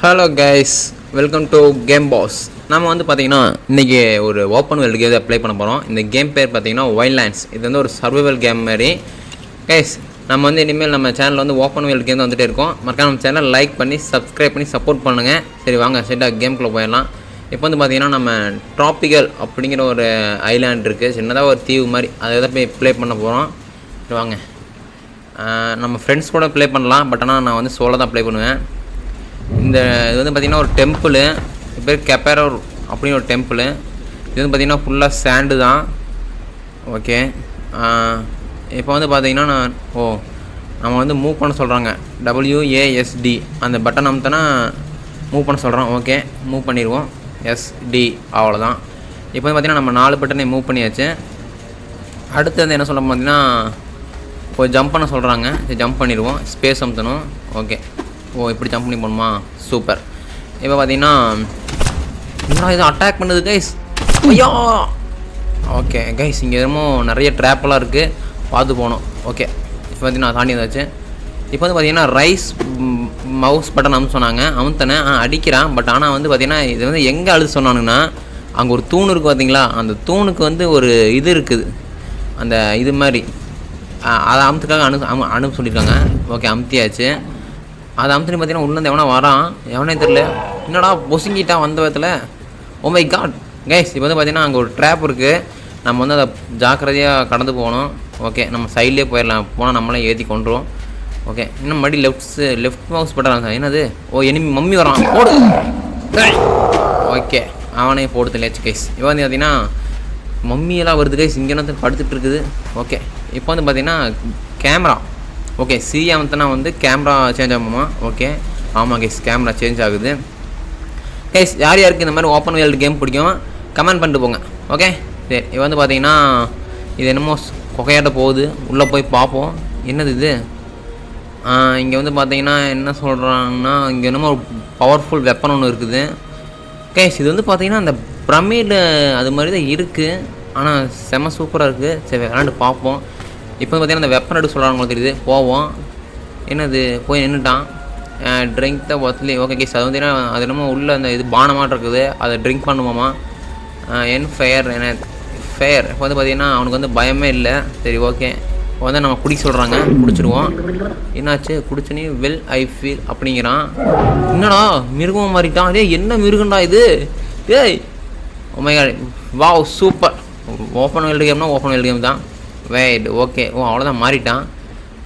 Hello guys, welcome to game pass. நம்ம வந்து பார்த்தீங்கன்னா இன்றைக்கி ஒரு ஓப்பன் வேர்ல்டு கேம் அப்ளை பண்ண போகிறோம். இந்த கேம் பேர் பார்த்தீங்கன்னா வைல்ட்லேண்ட்ஸ். இது வந்து ஒரு சர்வைவல் கேம் மாதிரி. கைஸ், நம்ம வந்து இனிமேல் நம்ம சேனலில் வந்து ஓப்பன் வேர்ல்டு கேம் வந்துகிட்டே இருக்கோம். மறக்காம நம்ம சேனல் லைக் பண்ணி சப்ஸ்கிரைப் பண்ணி சப்போர்ட் பண்ணுங்கள். சரி வாங்க செட்டாக கேம்குள்ளே போயிடலாம். இப்போ வந்து பார்த்தீங்கன்னா நம்ம ட்ராபிக்கல் அப்படிங்கிற ஒரு ஐலாண்ட் இருக்குது, சின்னதாக ஒரு தீவு மாதிரி. அதை தான் போய் ப்ளே பண்ண போகிறோம். சரி வாங்க. நம்ம ஃப்ரெண்ட்ஸ் கூட ப்ளே பண்ணலாம், பட் ஆனால் நான் வந்து சோலோ தான் ப்ளே பண்ணுவேன். இந்த இது வந்து பார்த்திங்கன்னா ஒரு டெம்பிள், இது பேர் கெப்பரோ அப்படின்னு ஒரு டெம்பிள். இது வந்து பார்த்திங்கன்னா ஃபுல்லாக சேண்டு தான். ஓகே, இப்போ வந்து பார்த்திங்கன்னா நம்ம வந்து மூவ் பண்ண சொல்கிறாங்க. WASD அந்த பட்டன் அமுத்தினா மூவ் பண்ண சொல்கிறோம். ஓகே, மூவ் பண்ணிடுவோம். SD அவ்வளோதான். இப்போ வந்து பார்த்திங்கன்னா நம்ம 4 பட்டனை மூவ் பண்ணியாச்சு. அடுத்து வந்து என்ன சொல்ல பார்த்திங்கன்னா ஜம்ப் பண்ண சொல்கிறாங்க. ஜம்ப் பண்ணிடுவோம். ஸ்பேஸ் அமுத்தணும். ஓகே, இப்படி ஜம்ப் பண்ணி போகணுமா? சூப்பர். இப்போ பார்த்தீங்கன்னா என்ன இது அட்டாக் பண்ணுது கைஸ். ஐயோ, ஓகே கைஸ், இங்கே என்னமோ நிறைய ட்ராப்பெல்லாம் இருக்குது, பார்த்து போகணும். ஓகே, இப்போ பார்த்தீங்கன்னா தாண்டி வந்தாச்சு. இப்போ வந்து பார்த்தீங்கன்னா ரைஸ் மவுஸ் பட்டன் அமுத்து சொன்னாங்க, அமுத்தனேன். அடிக்கிறான். பட் ஆனால் வந்து பார்த்தீங்கன்னா இது வந்து எங்கே அழுது சொன்னானுங்கன்னா, அங்கே ஒரு தூண் இருக்குது பார்த்தீங்களா, அந்த தூணுக்கு வந்து ஒரு இது இருக்குது, அந்த இது மாதிரி. அதை அமுத்துக்காக அனுப்ப சொல்லியிருக்காங்க. ஓகே, அமுத்தியாச்சு. அதை அமுத்துன்னு பார்த்தீங்கன்னா உள்ளே எவனா வரான், எவனே தெரில. என்னடா பொசுங்கிட்டான் வந்த விதத்தில். ஓ மை காட் கைஸ், இப்போ வந்து பார்த்தீங்கன்னா அங்கே ஒரு ட்ராப் இருக்குது. நம்ம வந்து அதை ஜாக்கிரதையாக கடந்து போகணும். ஓகே, நம்ம சைட்லேயே போயிடலாம். போனால் நம்மளே ஏற்றி கொண்டுருவோம். ஓகே, இன்னும் மறுபடி லெஃப்ட் மவுஸ் பட்டன். என்னது? எனிமி மம்மி வரான், போடு. ஓகே, அவனே போடு தெளியாச்சு கைஸ். இப்போ வந்து பார்த்தீங்கன்னா மம்மியெல்லாம் வருது கைஸ், இங்கே என்ன படுத்துட்டு இருக்குது. ஓகே, இப்போ வந்து பார்த்தீங்கன்னா கேமரா. ஓகே, அமுத்தினா வந்து கேமரா சேஞ்ச் ஆகுமா? ஓகே, ஆமாம் கைஸ், கேமரா சேஞ்ச் ஆகுது. கைஸ், யார் யாருக்கு இந்த மாதிரி ஓப்பன் வேர்ல்டு கேம் பிடிக்கும் கமெண்ட் பண்ணிட்டு போங்க. ஓகே, சரி. இது வந்து பார்த்தீங்கன்னா இது என்னமோ குகையாட்ட போகுது, உள்ளே போய் பார்ப்போம். என்னது இது? இங்கே வந்து பார்த்தீங்கன்னா என்ன சொல்கிறாங்கன்னா, இங்கே என்னமோ ஒரு பவர்ஃபுல் வெப்பன் ஒன்று இருக்குது. கைஸ், இது வந்து பார்த்தீங்கன்னா அந்த பிரமிடு அது மாதிரி தான் இருக்குது, ஆனால் செம்ம சூப்பராக இருக்குது. சரி, விளாண்டு பார்ப்போம். இப்போ பார்த்தீங்கன்னா அந்த வெப்பன் எடுக்க சொல்கிறாங்க தெரியுது. போவோம். என்னது? போய் நின்றுட்டான். ட்ரிங்க் த ஒத்லி. ஓகே கேஸ், அது வந்து அது என்னமோ உள்ள அந்த இது பானமாட்டம் இருக்குது, அதை ட்ரிங்க் பண்ணுவோமா? Fire fire. இப்போ வந்து பார்த்தீங்கன்னா அவனுக்கு வந்து பயமே இல்லை. சரி, ஓகே, இப்போ வந்து நம்ம குடிக்க சொல்கிறாங்க, குடிச்சிடுவோம். என்னாச்சு? குடிச்சுனே வெல் ஐ ஃபீல் அப்படிங்கிறான். என்னடா மிருகம் மாறிட்டான்? அதே என்ன மிருகண்டா இது? ஏய், oh my god, wow, super. Open world கேம்னா ஓப்பன் வேர்ல்டு கேம் தான். வெயிட், ஓகே, அவ்வளோதான், மாறிட்டான்.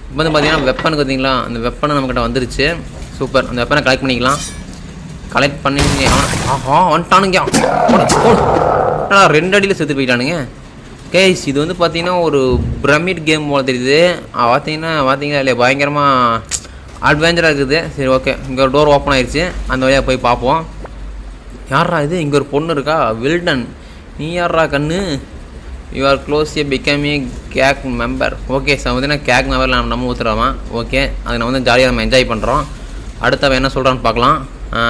இப்போ வந்து பார்த்தீங்கன்னா வெப்பனுக்கு பார்த்தீங்களா, அந்த வெப்பனை நம்மக்கிட்ட வந்துருச்சு. சூப்பர், அந்த வெப்பனை கலெக்ட் பண்ணிக்கலாம். கலெக்ட் பண்ணி வந்துட்டானுங்க. போடு. 2 அடியில் செத்து போயிட்டானுங்க. கேஸ், இது வந்து பார்த்தீங்கன்னா ஒரு பிரமிட் கேம் போல தெரியுது. பார்த்தீங்கன்னா இல்லையா, பயங்கரமாக அட்வென்ச்சராக இருக்குது. சரி, ஓகே, இங்கே ஒரு டோர் ஓப்பன் ஆயிடுச்சு, அந்த வழியாக போய் பார்ப்போம். யாரா இது? இங்கே ஒரு பொண்ணு இருக்கா, வில்டன். நீ யாரா கண்ணு? You are close a become cake member. Okay sir, வந்து கேக் மெம்பரில் நம்ம ஊற்றுறோமா? ஓகே, அதை நம்ம வந்து ஜாலியாக நம்ம என்ஜாய் பண்ணுறோம். அடுத்தவன் என்ன சொல்கிறான்னு பார்க்கலாம்.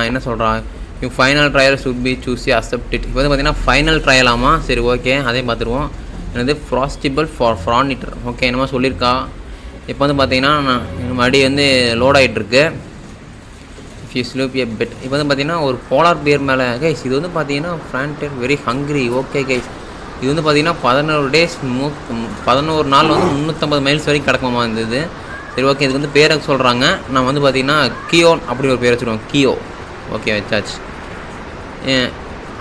என்ன சொல்கிறான்? You final trial should be choose you accept it. இப்போ வந்து பார்த்தீங்கன்னா ஃபைனல் ட்ரையலாமா? சரி, ஓகே, அதையும் பார்த்துருவோம். என்னது? ஃப்ராஸ்டிபிள் ஃபார் ஃப்ரானிட்டர். ஓகே, என்னமோ சொல்லியிருக்கா. இப்போ வந்து பார்த்தீங்கன்னா மறுபடி வந்து லோட் ஆகிட்டுருக்கு. If you sloop a bet. இப்போ வந்து பார்த்தீங்கன்னா ஒரு போலார் பியர் மேலே. கைஸ், இது வந்து பார்த்தீங்கன்னா ஃப்ரான்டர் வெரி ஹங்க்ரி. ஓகே கைஸ், இது வந்து பார்த்தீங்கன்னா 11 நாள் வந்து 350 மைல்ஸ் வரைக்கும் கிடக்குமா இருந்தது. சரி, ஓகே, இதுக்கு வந்து பேரை சொல்கிறாங்க. நான் வந்து பார்த்தீங்கன்னா கியோன் அப்படி ஒரு பேர் வச்சுருவோம். கியோ. ஓகே, வச்சாச்சு.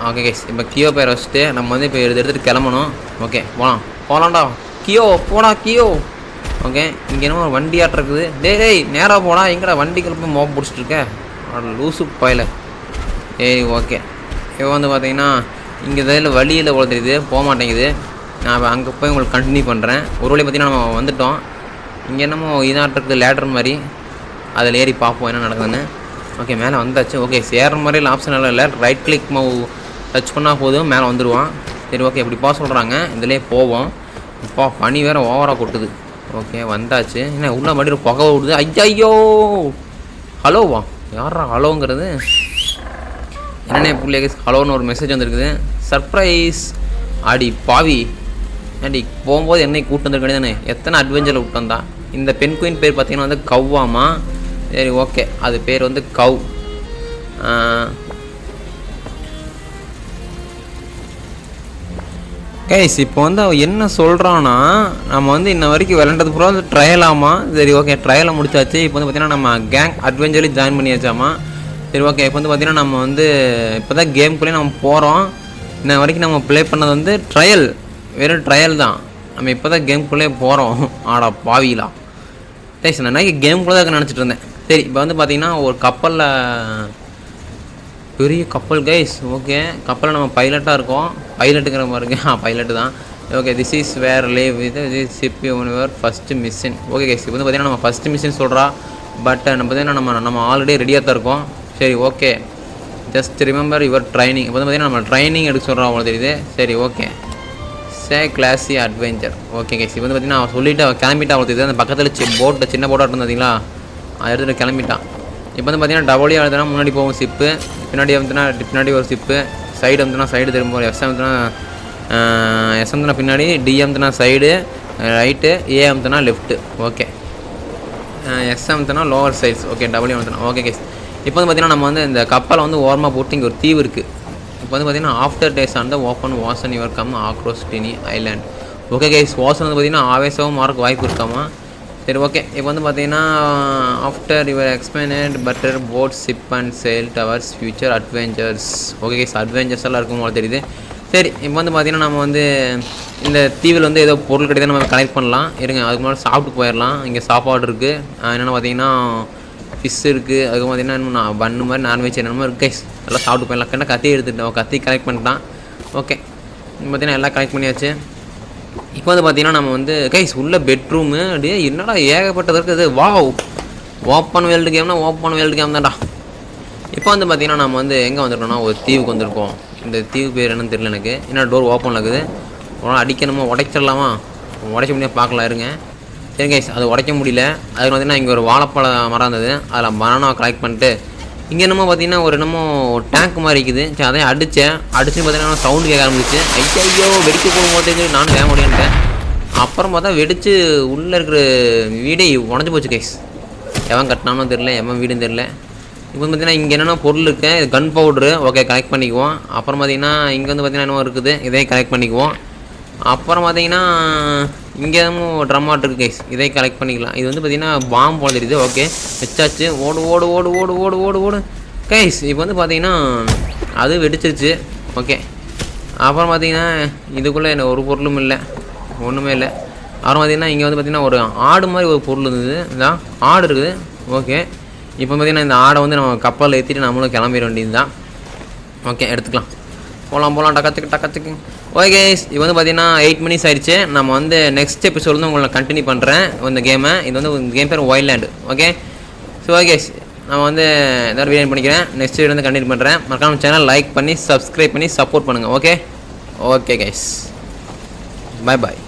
ஓகே கைஸ், இப்போ கியோ பேரை வச்சுட்டு நம்ம வந்து இப்போ எடுத்துகிட்டு கிளம்பணும். ஓகே, போகலாம்டா. கியோ, போடா கியோ. ஓகே, இங்கே என்னமோ ஒரு வண்டி ஆட்டம் இருக்குது. டேய் நேராக போடா. எங்கடா வண்டிக்குள்ள போய் மோப்ப பிடிச்சிட்ருக்க, லூசு பயில. ஏய், ஓகே, இப்போ வந்து பார்த்தீங்கன்னா இங்கே இதில் வழியில் போல தெரியுது, போக மாட்டேங்குது. நான் அங்கே போய் உங்களுக்கு கண்டினியூ பண்ணுறேன். ஒரு வழி பார்த்திங்கன்னா நம்ம வந்துவிட்டோம். இங்கே என்னமோ இதாட்டுறது லேடர் மாதிரி, அதில் ஏறி பார்ப்போம் என்ன நடக்குதுன்னு. ஓகே, மேலே வந்தாச்சு. ஓகே, சேர்ற மாதிரிலாம் ஆப்ஷன் எல்லாம் இல்லை, ரைட் கிளிக் டச் பண்ணால் போதும், மேலே வந்துடுவான். சரி, ஓகே, இப்படி போக சொல்கிறாங்க, இதிலே போவோம். இப்போ பனி வேறு ஓவராக கொட்டுது. ஓகே, வந்தாச்சு. என்ன உள்ள மறுபடியும் புகை விடுது. ஐயோ, ஹலோவா? யாரா ஹலோங்கிறது? என்னென்ன பிள்ளைங்க ஹலோன்னு ஒரு மெசேஜ் வந்துருக்குது. சர்ப்ரைஸ். அடி பாவி, அடி போகும்போது என்னை கூட்டு வந்துருக்க தானே. எத்தனை அட்வென்ச்சரில் விட்டு வந்தா. இந்த பெண் குயின் பேர் பார்த்தீங்கன்னா வந்து கவ்வாமா. சரி, ஓகே, அது பேர் வந்து கவ். கைஸ் இப்போ வந்து அவன் என்ன சொல்கிறான்னா, நம்ம வந்து இன்ன வரைக்கும் விளையாண்டது பூரா வந்து ட்ரையலாமா. சரி ஓகே, ட்ரையலை முடிச்சாச்சு. இப்போ வந்து பார்த்திங்கன்னா நம்ம கேங் அட்வென்ச்சரில் ஜாயின் பண்ணியாச்சாமா. சரி ஓகே, இப்போ வந்து பார்த்திங்கன்னா நம்ம வந்து இப்போ தான் கேம்குள்ளே நம்ம போகிறோம். இன்ன வரைக்கும் நம்ம ப்ளே பண்ணது வந்து ட்ரையல், வெறும் ட்ரையல் தான். நம்ம இப்போ தான் கேம்குள்ளே போகிறோம். ஆடா பாவிலா கைஸ், நான் கேம்குள்ளே தான் நினச்சிட்டு இருந்தேன். சரி இப்போ வந்து பார்த்திங்கன்னா ஒரு கப்பலில், பெரிய கப்பல் கைஸ். ஓகே, கப்பலில் நம்ம பைலட்டாக இருக்கோம். பைலட்டுங்கிற மாதிரி பைலட்டு தான். Okay, this is where live with this ship your first mission. Okay guys, இப்போ வந்து பார்த்திங்கன்னா நம்ம ஃபஸ்ட்டு மிஷன் சொல்கிறா. பட் நம்ம பார்த்திங்கன்னா நம்ம ஆல்ரெடி ரெடியாக தான் இருக்கோம். சரி okay, just remember your training. இப்போ வந்து பார்த்திங்கன்னா நம்ம ட்ரைனிங் எடுக்க சொல்கிறோம், அவ்வளோ தெரியுது. சரி ஓகே, சே கிளாஸி அட்வென்ச்சர். ஓகே கைஸ், இப்போ வந்து பார்த்திங்கன்னா அவன் சொல்லிவிட்டு அவன் கிளம்பிட்டா. அவ்வளோ தெரியுது. அந்த பக்கத்தில் போட்டு சின்ன போட்டாக இருந்தீங்களா, அதை எடுத்துகிட்டு கிளம்பிட்டான். இப்போ வந்து பார்த்திங்கன்னா டபுள்யூ எழுதுனா முன்னாடி போகும் ஷிப்பு, பின்னாடி வந்துன்னா பின்னாடி ஒரு ஷிப்பு, சைடு வந்துன்னா சைடு திரும்ப, எஸ் வந்துன்னா பின்னாடி, டி வந்துன்னா சைடு ரைட்டு, ஏ வந்துன்னா லெஃப்ட்டு. ஓகே, எஸ் வந்துன்னா லோவர் சைட்ஸ். ஓகே, டபுள்யூ வந்துன்னா. ஓகே கேஸ், இப்போ வந்து பார்த்திங்கன்னா நம்ம வந்து இந்த கப்பலை வந்து ஓரமாக போட்டு இங்கே ஒரு தீவு இருக்குது. இப்போ வந்து பார்த்திங்கன்னா after days on the open Vasan your come across tiny island. Okay guys, Vasan வந்து பார்த்திங்கன்னா ஆவேசமாக மாறக்கு வாய்ப்பு இருக்காமா. சரி ஓகே, இப்போ வந்து பார்த்தீங்கன்னா after your expanded better boat ship and sail towers future adventures. Okay guys, adventures எல்லாம் இருக்கும் போல தெரியுது. சரி, இப்போ வந்து பார்த்திங்கன்னா நம்ம வந்து இந்த தீவில் வந்து ஏதோ பொருள் கிடையாது, நம்ம கலெக்ட் பண்ணலாம். இருங்க, அதுக்கு முன்னாடி சாப்பிட்டு போயிடலாம். இங்கே சாப்பாடு இருக்குது. என்னென்னு பார்த்தீங்கன்னா ஃபிஷ் இருக்குது. அதுக்கு பார்த்தீங்கன்னா இன்னும் பண்ணு மாதிரி நான்வெஜ் என்னென்னமோ இருக்குது கைஸ். எல்லாம் சாப்பிட்டு போயிடலாம். கரெக்டாக கத்தி எடுத்துட்டோம், கத்தி கலெக்ட் பண்ணிட்டான். ஓகே, பார்த்தீங்கன்னா எல்லாம் கலெக்ட் பண்ணியாச்சு. இப்போ வந்து பார்த்திங்கன்னா நம்ம வந்து கைஸ் உள்ள பெட்ரூமு அப்படியே என்னடா ஏகப்பட்டது இருக்குது. வாவ், ஓப்பன் வேர்ல்டு கேம்னா ஓப்பன் வேர்ல்டு கேம் தான்டா. இப்போ வந்து பார்த்திங்கன்னா நம்ம வந்து எங்கே வந்திருக்கோம்னா ஒரு தீவுக்கு வந்திருக்கோம். இந்த தீவு பேர் என்னன்னு தெரியல எனக்கு. என்ன டோர் ஓப்பனில் இருக்குது, அடிக்கணுமா, உடைச்சிடலாமா? உடைக்க முடியாது, பார்க்கலாம் இருங்க. சரி கைஸ், அது உடைக்க முடியல. அதுக்கு பார்த்திங்கன்னா இங்கே ஒரு வாழைப்பழ மரம் இருந்தது, அதில் பனானா கலெக்ட் பண்ணிட்டு இங்கே என்னமோ பார்த்திங்கன்னா ஒரு என்னமோ டேங்க் மாதிரி இருக்குது. சரி, அதையும் அடிச்சுன்னு பார்த்திங்கன்னா சவுண்டு கேட்க ஆரம்பிச்சு. ஐயோ வெடிக்க போகும்போது நானும் வேக முடியான்ட்டேன். அப்புறம் பார்த்தா வெடித்து உள்ளே இருக்கிற வீடே உடஞ்சி போச்சு கைஸ். எவன் கட்டினானோ தெரில, எவன் வீடுன்னு தெரில. இப்போ வந்து பார்த்திங்கன்னா இங்கே என்னென்ன பொருள் இருக்குது, இது கன் பவுட்ரு. ஓகே, கலெக்ட் பண்ணிக்குவோம். அப்புறம் பார்த்திங்கன்னா இங்கே வந்து பார்த்திங்கன்னா என்னமோ இருக்குது, இதையும் கலெக்ட் பண்ணிக்குவோம். அப்புறம் பார்த்திங்கன்னா இங்கே எதுவும் ட்ரம்மாட் இருக்குது கைஸ், இதை கலெக்ட் பண்ணிக்கலாம். இது வந்து பார்த்திங்கன்னா பாம்பு போல தெரியுது. ஓகே, வச்சாச்சு. ஓடு ஓடு ஓடு ஓடு ஓடு ஓடு ஓடு கைஸ். இப்போ வந்து பார்த்திங்கன்னா அது வெடிச்சிருச்சு. ஓகே, அப்புறம் பார்த்திங்கன்னா இதுக்குள்ளே என்ன ஒரு பொருளும் இல்லை, ஒன்றுமே இல்லை. அப்புறம் பார்த்திங்கன்னா இங்கே வந்து பார்த்திங்கன்னா ஒரு ஆடு மாதிரி ஒரு பொருள் இருந்தது. இதான் ஆடு இருக்குது. ஓகே, இப்போ பார்த்திங்கன்னா இந்த ஆடை வந்து நம்ம கப்பலில் ஏற்றிட்டு நம்மளும் கிளம்பிட வேண்டியது தான். ஓகே, எடுத்துக்கலாம். போகலாம் டக்கத்துக்கு. ஓகே கைஸ், இப்போ வந்து பார்த்தீங்கன்னா 8 minutes ஆயிடுச்சு. நம்ம வந்து நெக்ஸ்ட் எபிசோட் வந்து உங்களை கண்டினியூ பண்ணுறேன் இந்த கேமை. இது வந்து கேம் பேர் வைல்ட்லேண்ட். ஓகே, ஸோ ஓகே கைஸ், நம்ம வந்து எதாவது வீடியோ பண்ணிக்கிறேன். நெக்ஸ்ட் வீடியோ வந்து கண்டினியூ பண்ணுறேன். மறக்காம சேனல் லைக் பண்ணி சப்ஸ்கிரைப் பண்ணி சப்போர்ட் பண்ணுங்கள். ஓகே கைஸ், பாய்.